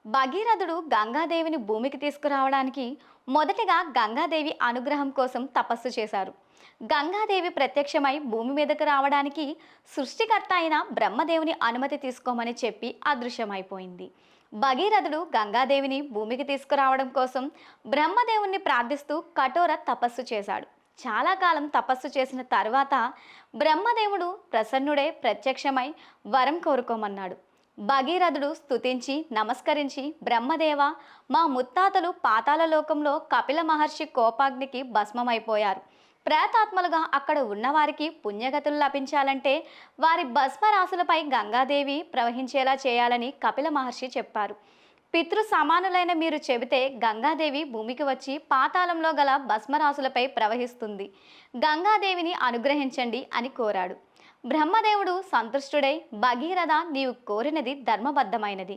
భగీరథుడు గంగాదేవిని భూమికి తీసుకురావడానికి మొదటగా గంగాదేవి అనుగ్రహం కోసం తపస్సు చేశారు. గంగాదేవి ప్రత్యక్షమై భూమి మీదకు రావడానికి సృష్టికర్త అయిన బ్రహ్మదేవుని అనుమతి తీసుకోమని చెప్పి అదృశ్యమైపోయింది. భగీరథుడు గంగాదేవిని భూమికి తీసుకురావడం కోసం బ్రహ్మదేవుణ్ణి ప్రార్థిస్తూ కఠోర తపస్సు చేశాడు. చాలా కాలం తపస్సు చేసిన తర్వాత బ్రహ్మదేవుడు ప్రసన్నుడై ప్రత్యక్షమై వరం కోరుకోమన్నాడు. భగీరథుడు స్తుతించి నమస్కరించి, బ్రహ్మదేవ, మా ముత్తాతలు పాతాళ లోకంలో కపిల మహర్షి కోపాగ్నికి భస్మమైపోయారు. ప్రేతాత్మలుగా అక్కడ ఉన్నవారికి పుణ్యగతులు లభించాలంటే వారి భస్మరాశులపై గంగాదేవి ప్రవహించేలా చేయాలని కపిల మహర్షి చెప్పారు. పితృ సమానులైన మీరు చెబితే గంగాదేవి భూమికి వచ్చి పాతాళంలో గల భస్మరాశులపై ప్రవహిస్తుంది. గంగాదేవిని అనుగ్రహించండి అని కోరాడు. బ్రహ్మదేవుడు సంతుష్టుడై, భగీరథ, నీవు కోరినది ధర్మబద్ధమైనది.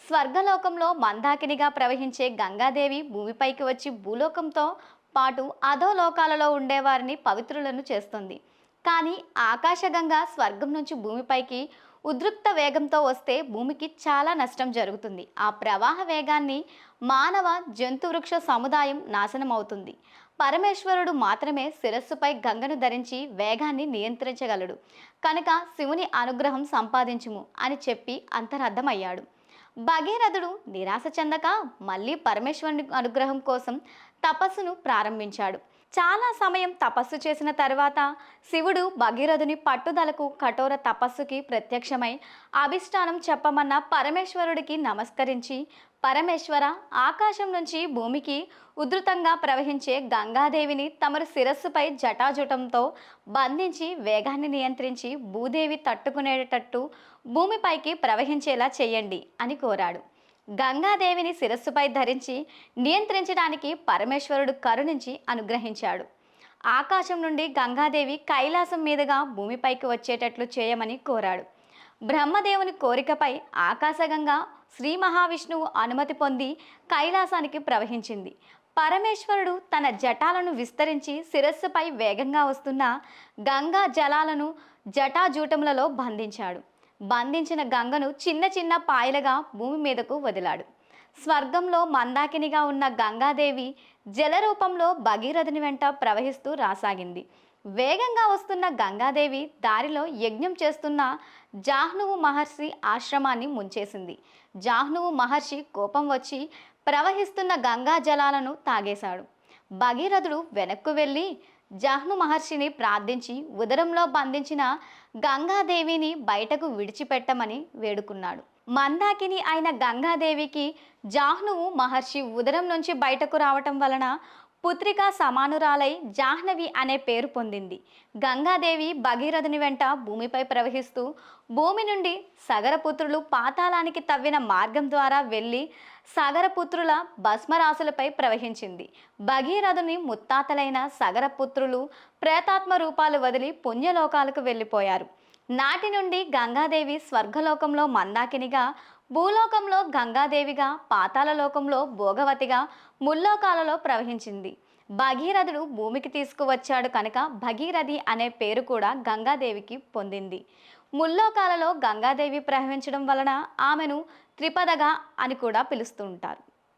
స్వర్గలోకంలో మందాకినిగా ప్రవహించే గంగాదేవి భూమిపైకి వచ్చి భూలోకంతో పాటు అధోలోకాలలో ఉండేవారిని పవిత్రులను చేస్తుంది. కానీ ఆకాశగంగా స్వర్గం నుంచి భూమిపైకి ఉద్రిక్త వేగంతో వస్తే భూమికి చాలా నష్టం జరుగుతుంది. ఆ ప్రవాహ వేగాన్ని మానవ జంతు వృక్ష సముదాయం నాశనం అవుతుంది. పరమేశ్వరుడు మాత్రమే శిరస్సుపై గంగను ధరించి వేగాన్ని నియంత్రించగలడు. కనుక శివుని అనుగ్రహం సంపాదించుము అని చెప్పి అంతరర్థమయ్యాడు. భగీరథుడు నిరాశ చెందక మళ్ళీ పరమేశ్వరుని అనుగ్రహం కోసం తపస్సును ప్రారంభించాడు. చాలా సమయం తపస్సు చేసిన తర్వాత శివుడు భగీరథుని పట్టుదలకు కఠోర తపస్సుకి ప్రత్యక్షమై అభిష్టానం చెప్పమన్న పరమేశ్వరుడికి నమస్కరించి, పరమేశ్వర, ఆకాశం నుంచి భూమికి ఉధృతంగా ప్రవహించే గంగాదేవిని తమరు శిరస్సుపై జటాజుటంతో బంధించి వేగాన్ని నియంత్రించి భూదేవి తట్టుకునేటట్టు భూమిపైకి ప్రవహించేలా చేయండి అని కోరాడు. గంగాదేవిని శిరస్సుపై ధరించి నియంత్రించడానికి పరమేశ్వరుడు కరుణించి అనుగ్రహించాడు. ఆకాశం నుండి గంగాదేవి కైలాసం మీదుగా భూమిపైకి వచ్చేటట్లు చేయమని కోరాడు. బ్రహ్మదేవుని కోరికపై ఆకాశగంగా శ్రీ మహావిష్ణువు అనుమతి పొంది కైలాసానికి ప్రవహించింది. పరమేశ్వరుడు తన జటాలను విస్తరించి శిరస్సుపై వేగంగా వస్తున్న గంగా జలాలను జటాజూటములలో బంధించాడు. బంధించిన గంగను చిన్న చిన్న పాయలుగా భూమి మీదకు వదిలాడు. స్వర్గంలో మందాకినిగా ఉన్న గంగాదేవి జలరూపంలో భగీరథుని వెంట ప్రవహిస్తూ రాసాగింది. వేగంగా వస్తున్న గంగాదేవి దారిలో యజ్ఞం చేస్తున్న జాహ్నువు మహర్షి ఆశ్రమాన్ని ముంచేసింది. జాహ్నువు మహర్షి కోపం వచ్చి ప్రవహిస్తున్న గంగా జలాలను తాగేశాడు. భగీరథుడు వెనక్కు వెళ్ళి జాహ్ను మహర్షిని ప్రార్థించి ఉదరంలో బంధించిన గంగాదేవిని బయటకు విడిచిపెట్టమని వేడుకున్నాడు. మందాకిని అయిన గంగాదేవికి జాహ్నువు మహర్షి ఉదరం నుంచి బయటకు రావటం వలన పుత్రికా సమానురాలై జాహ్నవి అనే పేరు పొందింది. గంగాదేవి భగీరథుని వెంట భూమిపై ప్రవహిస్తూ భూమి నుండి సగరపుత్రులు పాతాళానికి తవ్విన మార్గం ద్వారా వెళ్ళి సగరపుత్రుల భస్మరాశులపై ప్రవహించింది. భగీరథుని ముత్తాతలైన సగరపుత్రులు ప్రేతాత్మ రూపాలు వదిలి పుణ్యలోకాలకు వెళ్ళిపోయారు. నాటి నుండి గంగాదేవి స్వర్గలోకంలో మందాకినిగా, భూలోకంలో గంగాదేవిగా, పాతాళలోకంలో భోగవతిగా, ముల్లోకాలలో ప్రవహించింది. భగీరథుడు భూమికి తీసుకువచ్చాడు కనుక భగీరథి అనే పేరు కూడా గంగాదేవికి పొందింది. ముల్లోకాలలో గంగాదేవి ప్రవహించడం వలన ఆమెను త్రిపదగా అని కూడా పిలుస్తూ ఉంటారు.